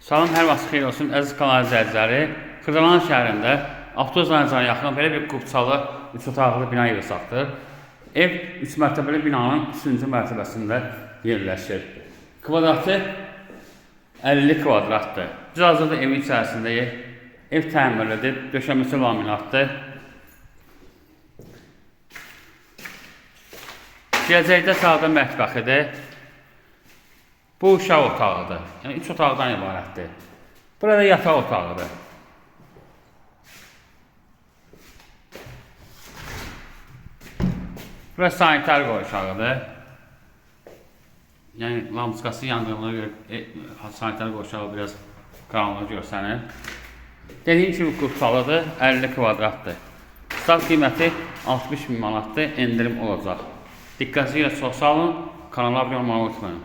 Salam, hər vaxt xeyir olsun, əziz kanal izləyiciləri. Xırdalan şəhərində avtobus dayanacağına yaxın belə bir qubçalı 3 otaqlı bina evi saxdır. Ev 3 mərtəbəli binanın 3-cü mərtəbəsində yerləşir. Kvadratı 50 kvadratdır. Biz hazırda evin içərisindəyik. Ev təmirlidir, döşəməsi laminatdır. Gələcəkdə sağda mətbəxidir. Bu uşaq otağıdır. Yəni 3 otaqdan ibarətdir. Burada yataq otağıdır. Burası sanitar qoğuşağıdır. Yəni lampoçkası yandığına görə sanitar qoğuşağı biraz qaranlıq görsənir. Dediyim kimi qurtalıdır, 50 kvadratdır. Start qiyməti 60.000 manatdır, endirim olacaq. Diqqətinizi çox sağ olun, kanala abunə olmayı unutmayın.